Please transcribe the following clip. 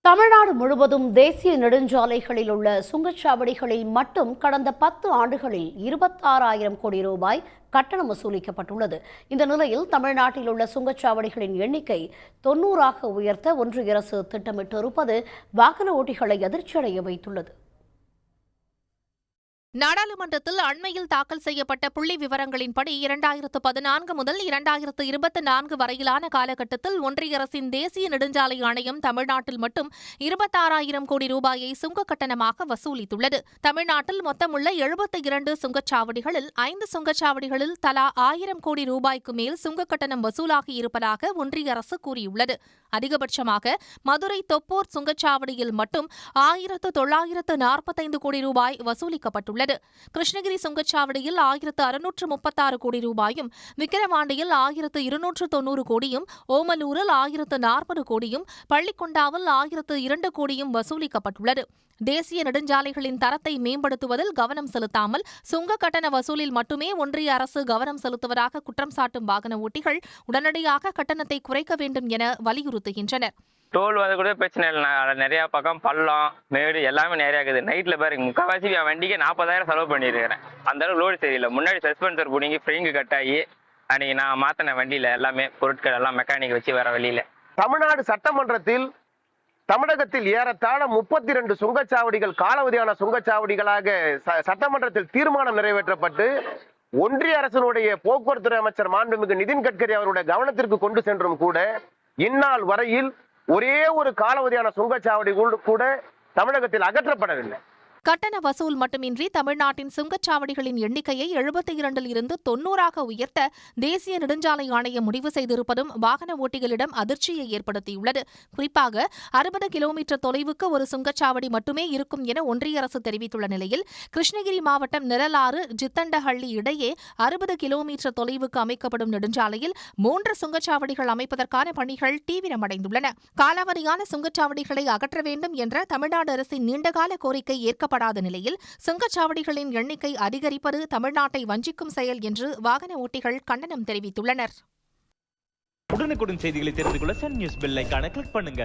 தமிழ்நாடு முழுவதும் தேசிய நெடுஞ்சாலைகளில் உள்ள சுங்கச்சாவடிகளில் மட்டும் கடந்த 10 ஆண்டுகளில் 26,000 கோடி ரூபாய் கட்டணம் வசூலிக்கப்பட்டுள்ளது. இந்த நிலையில் தமிழ்நாட்டில் உள்ள சுங்கச்சாவடிகளின் எண்ணிக்கை 90ஆக உயர்த்த ஒன்றிய அரசு திட்டமிட்டிருப்பது வாகன ஓட்டிகளை அதிர்ச்சியடைய வைத்துள்ளது. நாடாளுமன்றத்தில் அண்மையில் தாக்கல் செய்யப்பட்ட புள்ளி விவரங்களின்படி 2014 முதல் 2024 வரையிலான காலகட்டத்தில் ஒன்றிய அரசின் தேசிய நெடுஞ்சாலை ஆணையம் தமிழ்நாட்டில் மட்டும் 26,000 கோடி ரூபாயை சுங்க கட்டணமாக வசூலித்துள்ளது. தமிழ்நாட்டில் மொத்தமுள்ள 72 சுங்கச்சாவடிகளில் 5 சுங்கச்சாவடிகளில் தலா 1,000 கோடி ரூபாய்க்கு மேல் சுங்க கட்டணம் வசூலாகி இருப்பதாக ஒன்றிய அரசு கூறியுள்ளது. அதிகபட்சமாக மதுரை தொப்பூர் சுங்கச்சாவடியில் மட்டும் 1,945 கோடி ரூபாய் வசூலிக்கப்பட்டுள்ளது. கிருஷ்ணகிரி சுங்கச்சாவடியில் 1,636 கோடி ரூபாயும், விக்கிரவாண்டியில் 1,290 கோடியும், ஓமலூரில் 1,040 கோடியும், பள்ளிக்கொண்டாவில் 1,002 கோடியும் வசூலிக்கப்பட்டுள்ளது. தேசிய நெடுஞ்சாலைகளின் தரத்தை மேம்படுத்துவதில் கவனம் செலுத்தாமல் சுங்க கட்டண வசூலில் மட்டுமே ஒன்றிய அரசு கவனம் செலுத்துவதாக குற்றம் சாட்டும் வாகன ஓட்டிகள் உடனடியாக கட்டணத்தை குறைக்க வேண்டும் என வலியுறுத்துகின்றனர். டோல் வந்து கூட பிரச்சனை இல்லை. நிறைய பக்கம் பள்ளம் மேடு எல்லாமே நிறையா இருக்குது. நைட்டில் பாருங்க, முக்கால்வாசி என் வண்டிக்கு 40,000 செலவு பண்ணியிருக்கிறேன். அந்த அளவுக்கு லோடு சரியில்லை. முன்னாடி சஸ்பென்சர் பிடிங்கி ஃப்ரீங்கு கட்டாகி அன்றைக்கி நான் மாற்றின வண்டியில் எல்லாமே பொருட்கள் எல்லாம் மெக்கானிக் வச்சு வர வழியில். தமிழ்நாடு சட்டமன்றத்தில் தமிழகத்தில் ஏறத்தாழ 32 சுங்கச்சாவடிகள் காலாவதியான சுங்கச்சாவடிகளாக சட்டமன்றத்தில் தீர்மானம் நிறைவேற்றப்பட்டு ஒன்றிய அரசினுடைய போக்குவரத்து அமைச்சர் மாண்புமிகு நிதின் கட்கரி அவருடைய கவனத்திற்கு கொண்டு சென்றும் கூட இந்நாள் வரையில் ஒரே ஒரு காலாவதியான சுங்கச்சாவடி கூட தமிழகத்தில் அகற்றப்படவில்லை. கட்டண வசூல் மட்டுமின்றி தமிழ்நாட்டின் சுங்கச்சாவடிகளின் எண்ணிக்கையை 72 இருந்து 90ஆக உயர்த்த தேசிய நெடுஞ்சாலை ஆணையம் முடிவு செய்திருப்பதும் வாகன ஓட்டிகளிடம் அதிர்ச்சியை ஏற்படுத்தியுள்ளது. குறிப்பாக 60 கிலோமீட்டர் தொலைவுக்கு ஒரு சுங்கச்சாவடி மட்டுமே இருக்கும் என ஒன்றிய அரசு தெரிவித்துள்ள நிலையில் கிருஷ்ணகிரி மாவட்டம் நிழலாறு ஜித்தண்டஹள்ளி இடையே 60 கிலோமீட்டர் தொலைவுக்கு அமைக்கப்படும் நெடுஞ்சாலையில் 3 சுங்கச்சாவடிகள் அமைப்பதற்கான பணிகள் தீவிரமடைந்துள்ளன. காலாவதியான சுங்கச்சாவடிகளை அகற்ற வேண்டும் என்ற தமிழ்நாடு அரசின் நீண்டகால கோரிக்கை ஏற்கப்படாத நிலையில் சுங்கச்சாவடிகளின் எண்ணிக்கை அதிகரிப்பது தமிழ்நாட்டை வஞ்சிக்கும் செயல் என்று வாகன ஓட்டிகள் கண்டனம் தெரிவித்துள்ளனர். உடனுக்குடன் செய்திகளை தெரிந்து கொள்ள சன் நியூஸ் பெல் ஐகானை கிளிக் பண்ணுங்க.